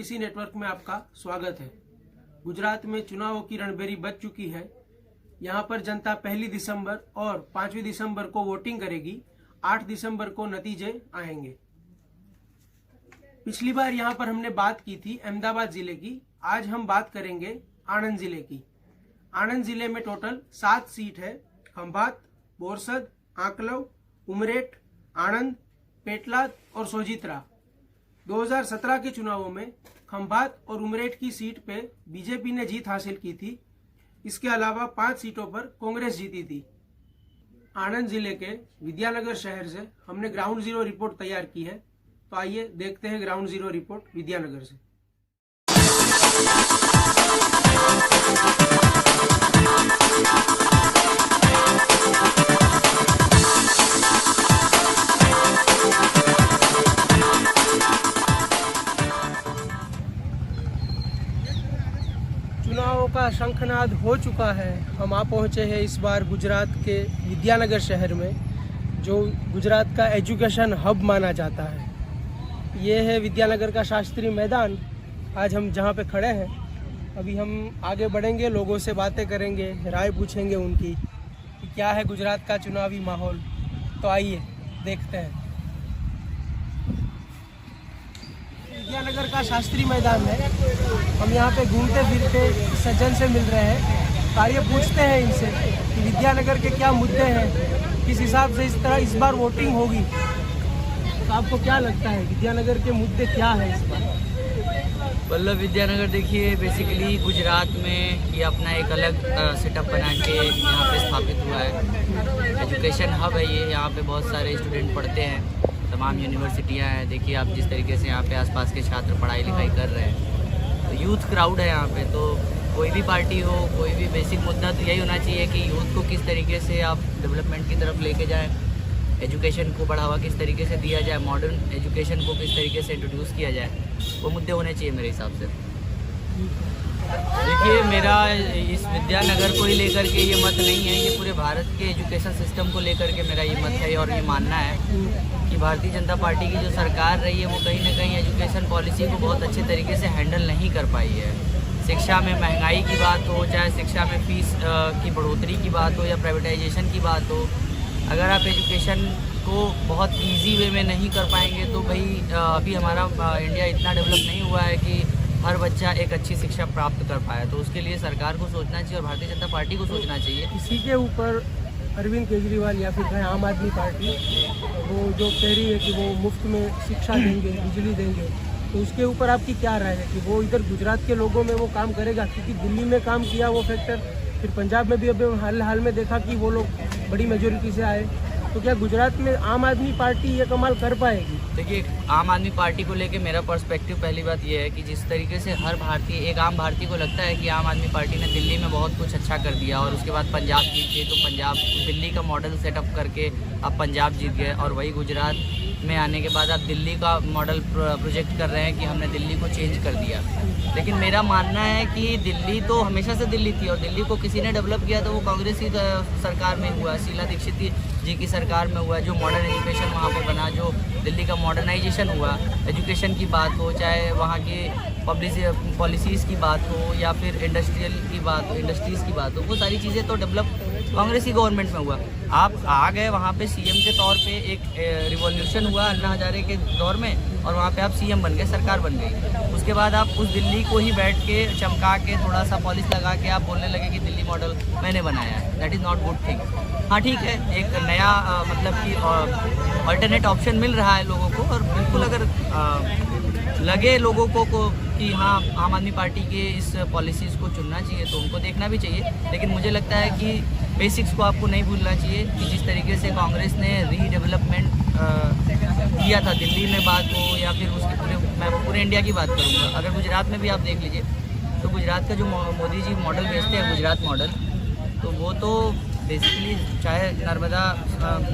ABC network में आपका स्वागत है। गुजरात में चुनावों की रणभेरी बज चुकी है। यहां पर जनता 1 दिसंबर और 5 दिसंबर को वोटिंग करेगी। 8 दिसंबर को नतीजे आएंगे। पिछली बार यहां पर हमने बात की थी अहमदाबाद जिले की। आज हम बात करेंगे आणंद जिले की। आणंद जिले में टोटल 7 सीट है। खंभात, बोरसद, आंकलव, उमरेठ, आणंद, पेटलाद और सोजित्रा। 2017 के चुनावों में खंभात और उमरेठ की सीट पे बीजेपी ने जीत हासिल की थी। इसके अलावा 5 सीटों पर कांग्रेस जीती थी। आणंद जिले के विद्यानगर शहर से हमने ग्राउंड जीरो रिपोर्ट तैयार की है। तो आइए देखते हैं ग्राउंड जीरो रिपोर्ट विद्यानगर से। चुनावों का शंखनाद हो चुका है। हम आ पहुंचे हैं इस बार गुजरात के विद्यानगर शहर में, जो गुजरात का एजुकेशन हब माना जाता है। ये है विद्यानगर का शास्त्री मैदान। आज हम जहां पे खड़े हैं, अभी हम आगे बढ़ेंगे, लोगों से बातें करेंगे, राय पूछेंगे उनकी कि क्या है गुजरात का चुनावी माहौल। तो आइए देखते हैं। विद्यानगर का शास्त्री मैदान है। हम यहाँ पे घूमते फिरते सज्जन से मिल रहे हैं। आइए पूछते हैं इनसे कि विद्यानगर के क्या मुद्दे हैं, किस हिसाब से इस बार वोटिंग होगी। तो आपको क्या लगता है विद्यानगर के मुद्दे क्या है इस बार? वल्लभ विद्यानगर देखिए, बेसिकली गुजरात में ये अपना एक अलग सेटअप बना के यहाँ पे स्थापित हुआ है। एजुकेशन हब है ये। यहाँ पे बहुत सारे स्टूडेंट पढ़ते हैं, तमाम यूनिवर्सिटियाँ हैं। देखिए आप जिस तरीके से यहाँ पे आसपास के छात्र पढ़ाई लिखाई कर रहे हैं, तो यूथ क्राउड है यहाँ पे। तो कोई भी पार्टी हो, कोई भी बेसिक मुद्दा तो यही होना चाहिए कि यूथ को किस तरीके से आप डेवलपमेंट की तरफ लेके जाएं, एजुकेशन को बढ़ावा किस तरीके से दिया जाए, मॉडर्न एजुकेशन को किस तरीके से इंट्रोड्यूस किया जाए, वो मुद्दे होने चाहिए मेरे हिसाब से। देखिए, मेरा इस विद्यानगर को ही लेकर के ये मत नहीं है, ये पूरे भारत के एजुकेशन सिस्टम को लेकर के मेरा ये मत है और ये मानना है कि भारतीय जनता पार्टी की जो सरकार रही है वो कहीं ना कहीं एजुकेशन पॉलिसी को बहुत अच्छे तरीके से हैंडल नहीं कर पाई है। शिक्षा में महंगाई की बात हो, चाहे शिक्षा में फीस की बढ़ोतरी की बात हो या प्राइवेटाइजेशन की बात हो, अगर आप एजुकेशन को बहुत इजी वे में नहीं कर पाएंगे तो भाई अभी हमारा इंडिया इतना डेवलप नहीं हुआ है कि हर बच्चा एक अच्छी शिक्षा प्राप्त कर पाए। तो उसके लिए सरकार को सोचना चाहिए और भारतीय जनता पार्टी को सोचना चाहिए। इसी के ऊपर अरविंद केजरीवाल या फिर आम आदमी पार्टी वो जो कह रही है कि वो मुफ्त में शिक्षा देंगे, बिजली देंगे, तो उसके ऊपर आपकी क्या राय है कि वो इधर गुजरात के लोगों में वो काम करेगा? क्योंकि दिल्ली में काम किया वो फैक्टर, फिर पंजाब में भी अभी हाल में देखा कि वो लोग बड़ी मेजोरिटी से आए। तो क्या गुजरात में आम आदमी पार्टी ये कमाल कर पाएगी? देखिए, आम आदमी पार्टी को लेके मेरा पर्सपेक्टिव पहली बात ये है कि जिस तरीके से हर भारतीय, एक आम भारतीय को लगता है कि आम आदमी पार्टी ने दिल्ली में बहुत कुछ अच्छा कर दिया और उसके बाद पंजाब जीत गए, तो पंजाब दिल्ली का मॉडल सेटअप करके अब पंजाब जीत गए, और वही गुजरात में आने के बाद आप दिल्ली का मॉडल प्रोजेक्ट कर रहे हैं कि हमने दिल्ली को चेंज कर दिया। लेकिन मेरा मानना है कि दिल्ली तो हमेशा से दिल्ली थी और दिल्ली को किसी ने डेवलप किया तो वो कांग्रेस की सरकार में हुआ, शीला दीक्षित जी की सरकार में हुआ। जो मॉडर्न एजुकेशन वहाँ पे बना, जो दिल्ली का मॉडर्नाइजेशन हुआ, एजुकेशन की बात हो, चाहे वहाँ की पॉलिसीज़ की बात हो या फिर इंडस्ट्रियल की बात हो, इंडस्ट्रीज़ की बात हो, वो सारी चीज़ें तो डेवलप कांग्रेस की गवर्नमेंट में हुआ। आप आ गए वहाँ पे सीएम के तौर पे, एक रिवॉल्यूशन हुआ अन्ना हजारे के दौर में और वहाँ पे आप सीएम बन गए, सरकार बन गई। उसके बाद आप उस दिल्ली को ही बैठ के चमका के थोड़ा सा पॉलिश लगा के आप बोलने लगे कि दिल्ली मॉडल मैंने बनाया है। That is not good thing. हाँ ठीक है, एक नया मतलब कि अल्टरनेट ऑप्शन मिल रहा है लोगों को, और बिल्कुल अगर लगे लोगों को कि हाँ आम आदमी पार्टी के इस पॉलिसीज़ को चुनना चाहिए तो उनको देखना भी चाहिए। लेकिन मुझे लगता है कि बेसिक्स को आपको नहीं भूलना चाहिए कि जिस तरीके से कांग्रेस ने रीडेवलपमेंट किया था, दिल्ली में बात हो या फिर उसके मैं पूरे इंडिया की बात करूँगा। अगर गुजरात में भी आप देख लीजिए तो गुजरात का जो मोदी जी मॉडल भेजते हैं, गुजरात मॉडल, तो वो तो बेसिकली चाहे नर्मदा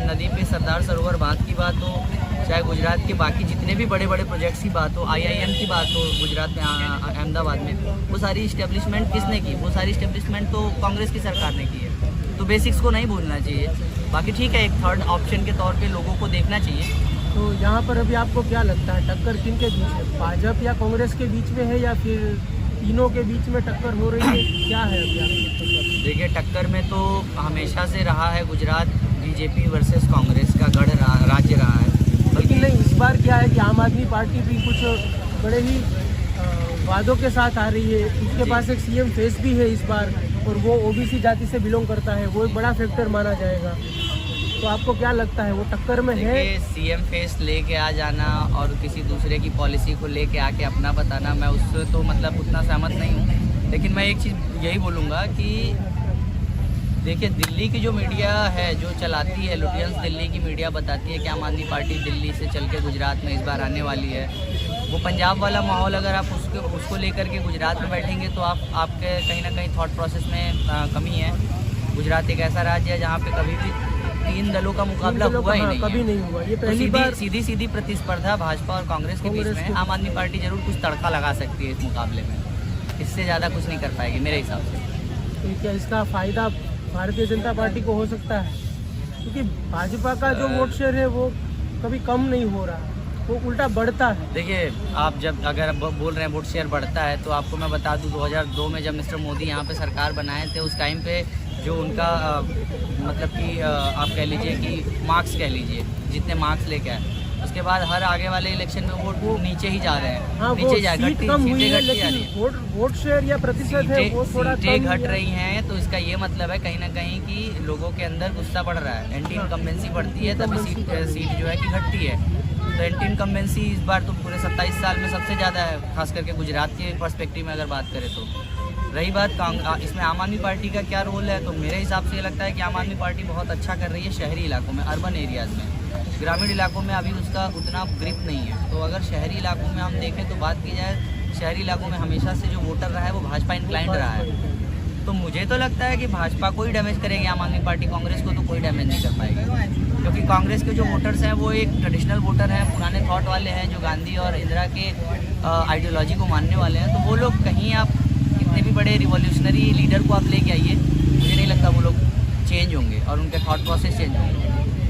नदी पे सरदार सरोवर बांध की बात हो, चाहे गुजरात के बाकी जितने भी बड़े बड़े प्रोजेक्ट्स की बात हो, IIM की बात हो गुजरात में, अहमदाबाद में, वो सारी इस्टेब्लिशमेंट किसने की? वो सारी इस्टेब्लिशमेंट तो कांग्रेस की सरकार ने की है। तो बेसिक्स को नहीं भूलना चाहिए। बाकी ठीक है, एक थर्ड ऑप्शन के तौर पे लोगों को देखना चाहिए। तो तो यहाँ पर अभी आपको क्या लगता है टक्कर किन के बीच है, भाजपा या कांग्रेस के बीच में है या फिर तीनों के बीच में टक्कर हो रही है, क्या है अभी आपकी? देखिए, टक्कर में तो हमेशा से रहा है गुजरात बीजेपी वर्सेस कांग्रेस का गढ़ राज्य रहा है। बल्कि नहीं, इस बार क्या है कि आम आदमी पार्टी भी कुछ बड़े ही वादों के साथ आ रही है। उसके जी। पास एक सीएम फेस भी है इस बार, और वो ओबीसी जाति से बिलोंग करता है, वो एक बड़ा फैक्टर माना जाएगा। तो आपको क्या लगता है वो टक्कर में है? देखिए, सीएम फेस लेके आ जाना और किसी दूसरे की पॉलिसी को लेके आके अपना बताना, मैं उससे तो मतलब उतना सहमत नहीं हूँ। लेकिन मैं एक चीज़ यही बोलूँगा कि देखिए, दिल्ली की जो मीडिया है जो चलाती है, लुटियंस दिल्ली की मीडिया बताती है कि आम आदमी पार्टी दिल्ली से चल के गुजरात में इस बार आने वाली है। वो पंजाब वाला माहौल अगर आप उसको लेकर के गुजरात में बैठेंगे तो आपके कहीं ना कहीं थॉट प्रोसेस में कमी है। गुजरात एक ऐसा राज्य है जहाँ पे कभी भी 3 दलों का मुकाबला हुआ ही नहीं कभी है। नहीं हुआ, ये तो पहली बार सीधी प्रतिस्पर्धा भाजपा और कांग्रेस के बीच में आम आदमी पार्टी जरूर कुछ तड़का लगा सकती है इस मुकाबले में। इससे ज़्यादा कुछ नहीं कर पाएगी मेरे हिसाब से। तो क्या इसका फायदा भारतीय जनता पार्टी को हो सकता है? क्योंकि भाजपा का जो वोट शेयर है वो कभी कम नहीं हो रहा, वो उल्टा बढ़ता है। देखिए, आप जब अगर बोल रहे हैं वोट शेयर बढ़ता है, तो आपको मैं बता दूं 2002 में जब मिस्टर मोदी यहाँ पे सरकार बनाए थे, उस टाइम पे जो उनका मतलब कि आप कह लीजिए कि मार्क्स कह लीजिए, जितने मार्क्स लेके आए, उसके बाद हर आगे वाले इलेक्शन में वो नीचे ही जा रहे हैं। हाँ, नीचे जा सीट कम हुई है, घटती जा रही है। लेकिन वोट शेयर या प्रतिशत है वो थोड़ा सीटें कम घट रही हैं, तो इसका ये मतलब है कहीं ना कहीं कि लोगों के अंदर गुस्सा बढ़ रहा है। एंटी इनकम्बेंसी बढ़ती है तभी सीट जो है कि घटती है। तो एंटी इनकम्बेंसी इस बार तो पूरे 27 साल में सबसे ज़्यादा है, खास करके गुजरात के पर्सपेक्टिव में अगर बात करें तो। रही बात इसमें आम आदमी पार्टी का क्या रोल है, तो मेरे हिसाब से ये लगता है कि आम आदमी पार्टी बहुत अच्छा कर रही है शहरी इलाकों में, अर्बन एरियाज़ में। ग्रामीण इलाकों में अभी उसका उतना ग्रिप नहीं है। तो अगर शहरी इलाकों में हम देखें तो बात की जाए, शहरी इलाकों में हमेशा से जो वोटर रहा है वो भाजपा इंक्लाइंड रहा है। तो मुझे तो लगता है कि भाजपा को ही डैमेज करेगी आम आदमी पार्टी, कांग्रेस को तो कोई डैमेज नहीं कर पाएगी। क्योंकि कांग्रेस के जो वोटर्स हैं वो एक ट्रेडिशनल वोटर हैं, पुराने थॉट वाले हैं, जो गांधी और इंदिरा के आइडियोलॉजी को मानने वाले हैं। तो वो लोग, कहीं आप कितने भी बड़े रिवॉल्यूशनरी लीडर को आप लेके आइए, मुझे नहीं लगता वो लोग चेंज होंगे और उनके थॉट प्रोसेस चेंज होंगे।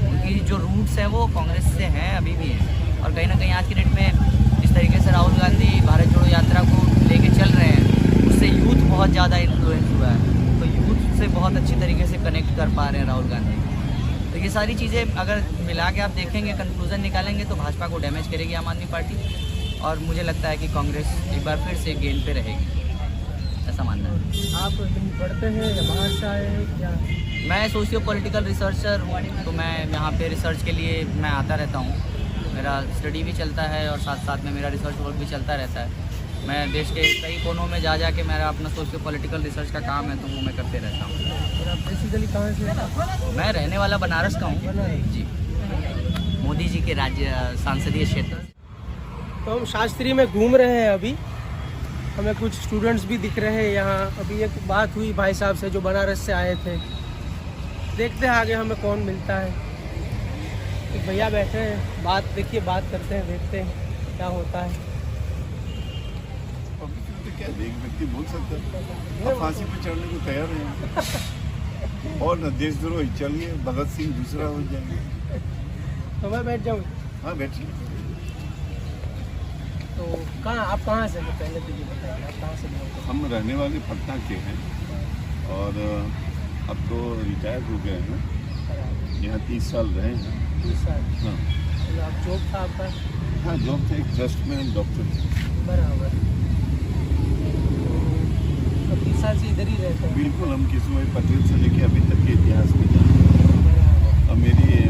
उनकी जो रूट्स हैं वो कांग्रेस से हैं, अभी भी हैं। और कहीं ना कहीं आज की डेट में जिस तरीके से राहुल गांधी भारत जोड़ो यात्रा को लेके चल रहे हैं, उससे यूथ बहुत ज़्यादा इन्फ्लुएंस हुआ है। तो यूथ से बहुत अच्छी तरीके से कनेक्ट कर पा रहे हैं राहुल गांधी। तो ये सारी चीज़ें अगर मिला के आप देखेंगे, कंक्लूजन निकालेंगे, तो भाजपा को डैमेज करेगी आम आदमी पार्टी। और मुझे लगता है कि कांग्रेस एक बार फिर से गेंद पे रहेगी, ऐसा मानना है। आप पढ़ते हैं या बाहर से आए हैं क्या? मैं सोशियो पॉलिटिकल रिसर्चर हूँ, तो मैं यहाँ पे रिसर्च के लिए मैं आता रहता हूँ। मेरा स्टडी भी चलता है और साथ साथ में मेरा रिसर्च वर्क भी चलता रहता है। मैं देश के कई कोनों में जा के मेरा अपना सोशियो पॉलिटिकल रिसर्च का काम है, तो वो मैं करते रहता हूँ। और आप बेसिकली कहाँ से हैं? मैं रहने वाला बनारस का हूँ जी, मोदी जी के राज्य सांसदीय क्षेत्र। तो हम शास्त्री में घूम रहे हैं अभी, हमें कुछ स्टूडेंट्स भी दिख रहे हैं यहाँ। अभी एक बात हुई भाई साहब से जो बनारस से आए थे, देखते हैं आगे हमें कौन मिलता है। एक भैया बैठे हैं, बात करते हैं, देखते हैं क्या होता है। क्या एक व्यक्ति बोल सकता है, आप फांसी पे चढ़ने को तैयार हैं और न देशद्रोही, चलिए भगत सिंह दूसरा हो जाएंगे। तो मैं बैठ जाऊँ? हाँ बैठिए। तो आप कहाँ से हैं, पहले तो ये बताइए, आप कहाँ से बोलते हैं? हम रहने वाले पटना के हैं और अब तो रिटायर हो गए हैं, यहाँ 30 साल रहे हैं। 30 साल? हाँ। तो आप जॉब था आपका? हाँ जॉब था, एक ट्रस्ट में हम डॉक्टर थे। बराबर। तो 30 साल से इधर ही रहते हैं? बिल्कुल, हम केशुभाई पटेल से लेके अभी तक के इतिहास में जानते हैं। और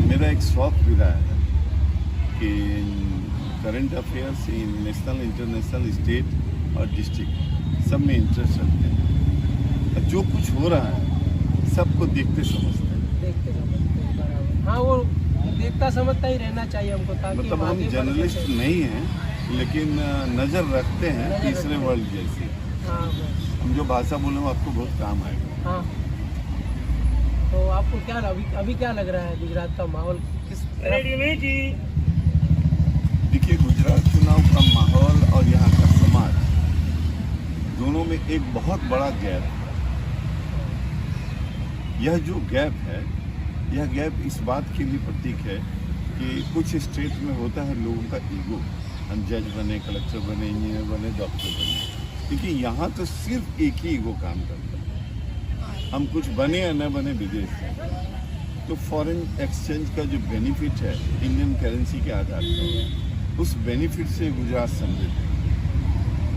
मेरा एक शौक भी रहा है कि current affairs in national, international, state और डिस्ट्रिक्ट सब में इंटरेस्ट रखते हैं। जो कुछ हो रहा है सबको देखते समझते हैं। बराबर। हाँ, वो देखता समझता ही रहना चाहिए हमको, ताकि मतलब हम जर्नलिस्ट नहीं हैं, लेकिन नज़र रखते हैं तीसरे वर्ल्ड जैसे। हाँ, हम जो भाषा बोले वो आपको बहुत काम आएगा। हाँ। तो आपको क्या अभी क्या लग रहा है, गुजरात का माहौल किस तरफ? देखिए, गुजरात चुनाव का माहौल और यहाँ का समाज दोनों में एक बहुत बड़ा गैप है। यह जो गैप है, यह गैप इस बात के लिए प्रतीक है कि कुछ स्टेट में होता है लोगों का ईगो, हम जज बने, कलेक्टर बने, इंजीनियर बने, डॉक्टर बने। लेकिन यहाँ तो सिर्फ एक ही ईगो काम करता है, हम कुछ बने या न बने विदेश से। तो फॉरेन एक्सचेंज का जो बेनिफिट है इंडियन करेंसी के आधार पर, उस बेनिफिट से गुजरात समृद्ध है।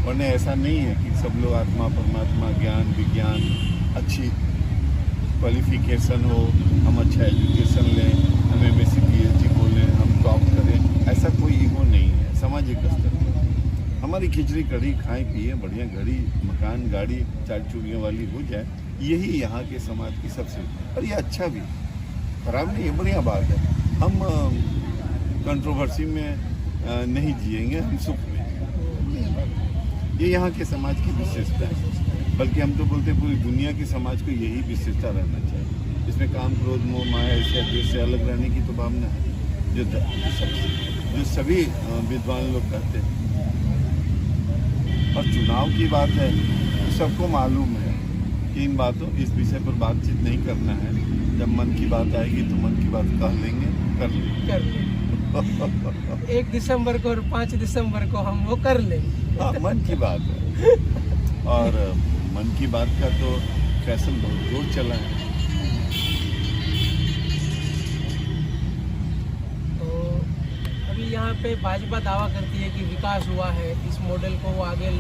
वरना ऐसा नहीं है कि सब लोग आत्मा परमात्मा, ज्ञान विज्ञान, अच्छी क्वालिफिकेशन हो, हम अच्छा एजुकेशन लें, हम MSc PhD बोलें, हम टॉप करें, ऐसा कोई ईगो नहीं है। सामाजिक स्तर पर हमारी खिचड़ी कढ़ी खाएं पिए, बढ़िया घड़ी मकान गाड़ी चार चूड़ियों वाली हो जाए, यही यहाँ के समाज की सबसे, और ये अच्छा भी, खराब नहीं है, बढ़िया बात है। हम कंट्रोवर्सी में नहीं जिएंगे, हम सुख में। ये यहाँ के समाज की विशेषता है, बल्कि हम तो बोलते हैं पूरी दुनिया के समाज को यही विशेषता रहना चाहिए। इसमें काम क्रोध मोह माया से अलग रहने की तो भावना है, जो सभी विद्वान लोग कहते हैं। और चुनाव की बात है, तो सबको मालूम है कि इन बातों, इस विषय पर बातचीत नहीं करना है। जब मन की बात आएगी तो मन की बात कह लेंगे, कर लेंगे। 1 दिसंबर को और 5 दिसंबर को हम वो कर लेंगे। हाँ, मन की बात है। और मन की बात का तो फैशन बहुत जोर चला है। तो अभी यहाँ पे भाजपा दावा करती है कि विकास हुआ है, इस मॉडल को वो आगे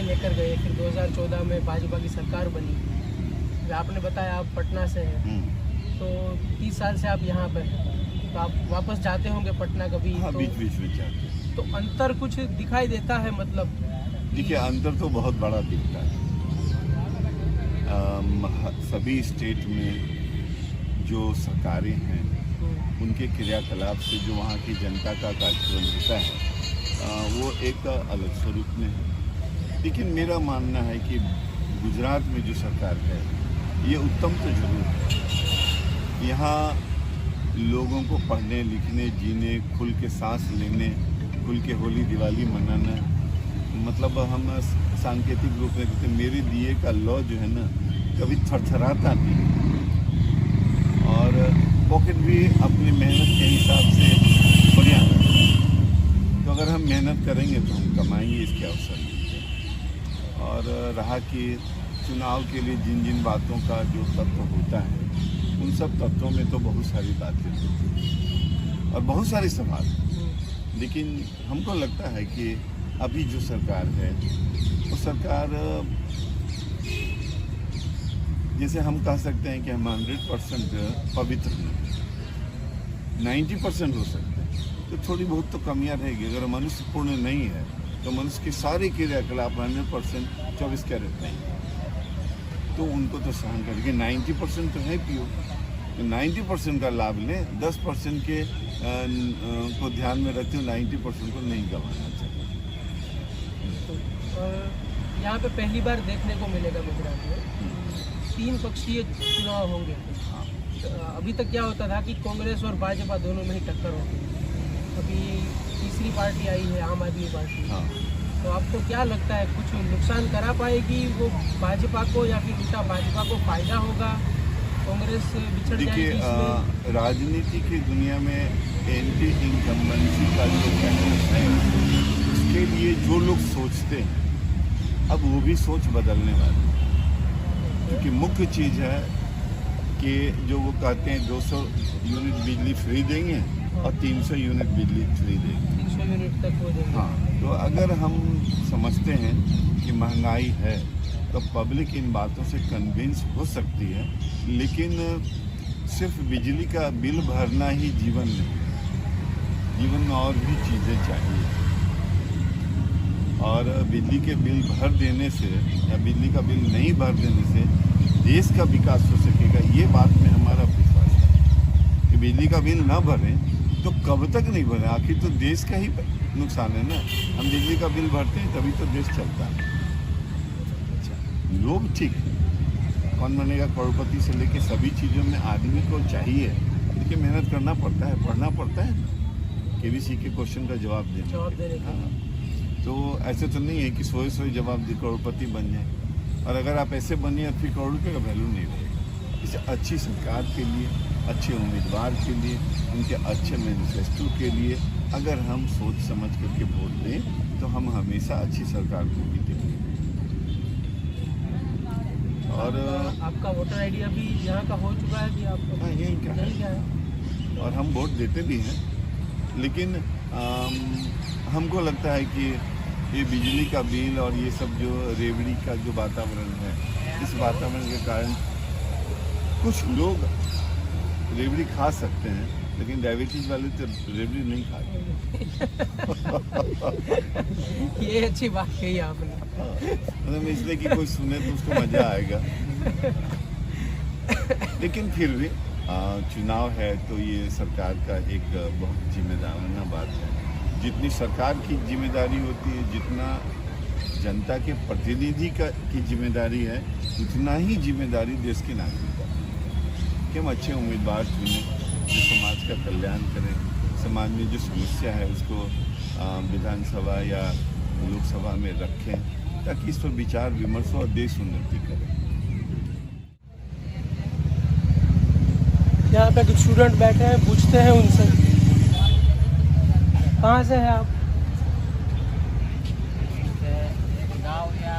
लेकर गए। फिर 2014 में भाजपा की सरकार बनी। फिर आपने बताया आप पटना से हैं, तो 30 साल से आप यहाँ पर हैं, तो आप वापस जाते होंगे पटना कभी? हाँ, तो बीच बीच में जाते हैं। तो अंतर कुछ दिखाई देता है? मतलब देखिए, अंतर तो बहुत बड़ा दिखता है। सभी स्टेट में जो सरकारें हैं, उनके क्रियाकलाप से जो वहाँ की जनता का कार्यक्रम होता है, वो एक अलग स्वरूप में है। लेकिन मेरा मानना है कि गुजरात में जो सरकार है, ये उत्तम तो जरूर है। यहाँ लोगों को पढ़ने लिखने, जीने, खुल के सांस लेने, खुल के होली दिवाली मनाना, मतलब हम सांकेतिक रूप में कहते, मेरे दिए का लॉ जो है ना, कभी थरथराता नहीं। और पॉकेट भी अपनी मेहनत के हिसाब से बढ़िया है। तो अगर हम मेहनत करेंगे तो हम कमाएंगे, इसके अवसर मिलते। और रहा कि चुनाव के लिए जिन जिन बातों का जो तत्व होता है, उन सब तत्वों में तो बहुत सारी बातें होती हैं और बहुत सारे सवाल। लेकिन हमको लगता है कि अभी जो सरकार है, वो सरकार, जैसे हम कह सकते हैं कि हम 100% पवित्र नहीं, 90% हो सकते हैं, तो थोड़ी बहुत तो कमियां रहेगी। अगर मनुष्य पूर्ण नहीं है तो मनुष्य के सारे क्रियाकलाप 100% 24 कैरेट नहीं, तो उनको तो सहन करके 90% तो है पियो, तो 90% का लाभ लें। 10% के को ध्यान में रखते हुए 90% को नहीं गंवाना चाहिए। यहाँ पे पहली बार देखने को मिलेगा गुजरात में 3 पक्षीय चुनाव होंगे। तो अभी तक क्या होता था कि कांग्रेस और भाजपा दोनों में ही टक्कर होती है। अभी तीसरी पार्टी आई है, आम आदमी पार्टी। हाँ। तो आपको क्या लगता है, कुछ नुकसान करा पाएगी वो भाजपा को, या फिर उल्टा भाजपा को फायदा होगा, कांग्रेस बिछड़ जाएगी इसमें? राजनीति की दुनिया में एंटी इनकम्बेंसी का जो कैंडिडेट है, उसके लिए जो लोग सोचते हैं, अब वो भी सोच बदलने वाले हैं। क्योंकि मुख्य चीज़ है कि जो वो कहते हैं 200 यूनिट बिजली फ्री देंगे और 300 यूनिट बिजली फ्री देंगे, 300 यूनिट तक हो जाएंगे। हाँ, तो अगर हम समझते हैं कि महंगाई है, तो पब्लिक इन बातों से कन्विंस हो सकती है। लेकिन सिर्फ बिजली का बिल भरना ही जीवन नहीं, जीवन में और भी चीज़ें चाहिए। और बिजली के बिल भर देने से या बिजली का बिल नहीं भर देने से देश का विकास हो सकेगा, ये बात में हमारा विश्वास है। कि बिजली का बिल ना भरें तो कब तक नहीं भरें, आखिर तो देश का ही नुकसान है ना। हम बिजली का बिल भरते हैं तभी तो देश चलता है। अच्छा, लोग ठीक है, कौन बनेगा करोड़पति से लेके सभी चीज़ों में आदमी को चाहिए, देखिए मेहनत करना पड़ता है, पढ़ना पड़ता है, KBC के क्वेश्चन का जवाब देने। हाँ, तो ऐसे तो नहीं है कि सोए जवाब दे करोड़पति बन जाए। और अगर आप ऐसे बनिए फिर करोड़ रुपये का वैल्यू नहीं रहेगा। इसे अच्छी सरकार के लिए, अच्छे उम्मीदवार के लिए, उनके अच्छे मैनिफेस्टो के लिए अगर हम सोच समझ करके वोट दें तो हम हमेशा अच्छी सरकार को भी देंगे। और आपका वोटर आईडी अभी यहाँ का हो चुका है कि आपका? हाँ, यहीं का है और हम वोट देते भी हैं, लेकिन हमको लगता है कि ये बिजली का बिल और ये सब जो रेवड़ी का जो वातावरण है, इस वातावरण के कारण कुछ लोग रेवड़ी खा सकते हैं, लेकिन डायबिटीज वाले तो रेवड़ी नहीं खाते। ये अच्छी बात कही आपने। मतलब इसलिए कि कोई सुने तो उसको मजा आएगा। लेकिन फिर भी चुनाव है तो ये सरकार का एक बहुत जिम्मेदाराना बात है। जितनी सरकार की जिम्मेदारी होती है, जितना जनता के प्रतिनिधि की जिम्मेदारी है, उतना ही जिम्मेदारी देश के नागरिक का कि हम अच्छे उम्मीदवार चुनें जो समाज का कल्याण करें, समाज में जो समस्या है उसको विधानसभा या लोकसभा में रखें ताकि इस पर विचार विमर्श और देश उन्नति करे। यहाँ पे कुछ स्टूडेंट बैठे हैं, पूछते हैं उनसे। कहाँ से हैं आप? गाँव या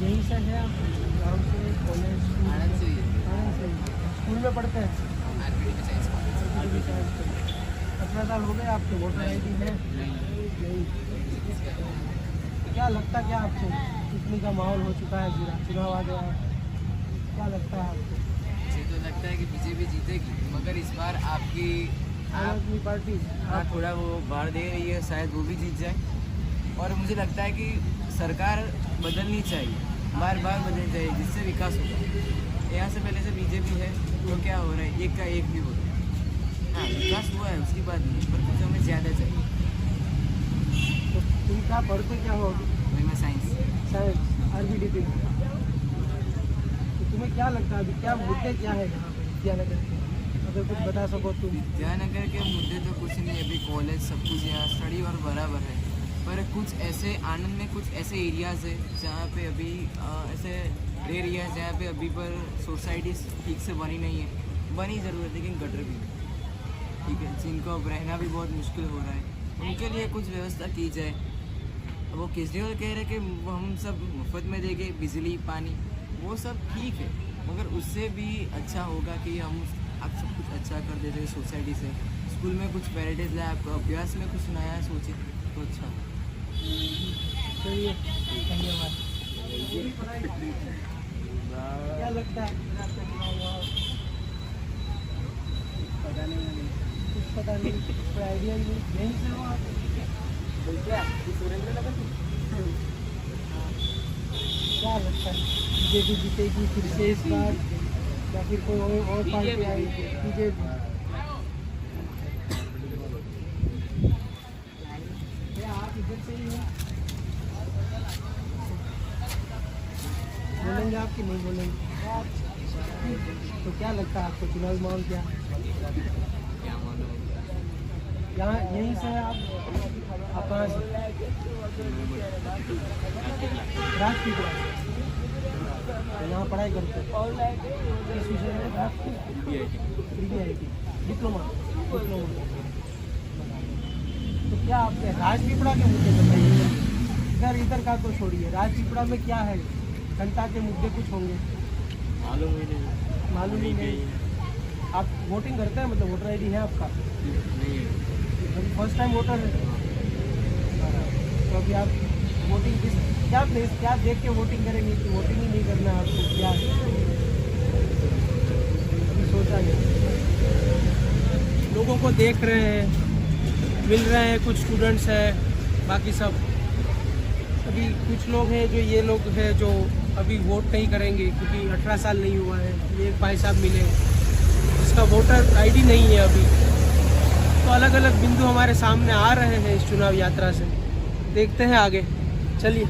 यहीं से हैं आप? गाँव से, कॉलेज, आनंद से? स्कूल में पढ़ते हैं? 18 साल हो गए आपके, वोटर आईडी है? नहीं। क्या लगता क्या आपको? कितनी का माहौल हो चुका है, चुनाव आ गया है, क्या लगता है आपको? मुझे तो लगता है कि बीजेपी जीतेगी, मगर इस बार आपकी आम आदमी पार्टी हाँ थोड़ा वो बाढ़ दे रही है, शायद वो भी जीत जाए। और मुझे लगता है कि सरकार बदलनी चाहिए, बार बार बदलनी चाहिए, जिससे विकास होगा। यहाँ से पहले से बीजेपी है तो क्या हो रहा है, एक का एक भी हो रहा है। हाँ विकास हुआ है, उसकी बात नहीं, पर कुछ हमें ज़्यादा चाहिए। तो तुम क्या पढ़ते क्या हो? मैं साइंस RBDP। तो तुम्हें क्या लगता है अभी क्या मुद्दे क्या है यहाँ पे विद्यानगर के, अगर कुछ बता सको तुम? विद्यानगर के मुद्दे तो कुछ नहीं, अभी कॉलेज सब कुछ यहाँ स्टडी और बराबर है, पर कुछ ऐसे आनंद में कुछ ऐसे एरियाज़ है जहाँ पे अभी ऐसे रेयर एरियाज जहाँ पे अभी पर सोसाइटी ठीक से बनी नहीं है, बनी ज़रूर है लेकिन गटर भी नहीं, ठीक है, जिनको अब रहना भी बहुत मुश्किल हो रहा है, उनके लिए कुछ व्यवस्था की जाए। वो केजरीवाल कह रहे कि हम सब मुफ्त में देंगे बिजली पानी, वो सब ठीक है, मगर उससे भी अच्छा होगा कि हम आप सब कुछ अच्छा कर देते सोसाइटी से। स्कूल में कुछ पैरेडिस लाए, आपको अभ्यास में कुछ नया सोचे तो अच्छा। चलिए धन्यवाद। क्या लगता है? पता नहीं, कुछ पता नहीं, कोई आइडिया नहीं। यहीं से हो आप? क्या लगता है बीजेपी जीतेगी फिर से इस बार या फिर कोई और पार्टी आएगी? बीजेपी। आप इधर से ही हो, बोलेंगे आपकी नहीं बोलेंगे? तो क्या लगता है आपको चुनावी माहौल क्या है? क्या मालूम, यहाँ यहीं से है आप कहाँ से? राजपीपला। तो यहाँ पढ़ाई करते हो? किस विषय में? BBIT diploma. तो क्या आपके राजपीपला के मुद्दे बताइए, इधर का तो छोड़िए, राजपीपला में क्या है? जनता के मुद्दे कुछ होंगे? मालूम ही नहीं। आप वोटिंग करते हैं, मतलब वोटर आईडी है आपका? नहीं अभी फर्स्ट टाइम वोटर है तो अभी आप वोटिंग क्या देख के वोटिंग करेंगे कि वोटिंग ही नहीं करना है आपको? क्या अभी सोचा नहीं, लोगों को देख रहे हैं, मिल रहे हैं, कुछ स्टूडेंट्स हैं, बाकी सब अभी कुछ लोग हैं जो ये लोग हैं जो अभी वोट नहीं करेंगे क्योंकि 18 साल नहीं हुआ है। ये एक भाई साहब मिले जिसका वोटर आईडी नहीं है अभी। तो अलग अलग बिंदु हमारे सामने आ रहे हैं इस चुनाव यात्रा से, देखते हैं आगे, चलिए।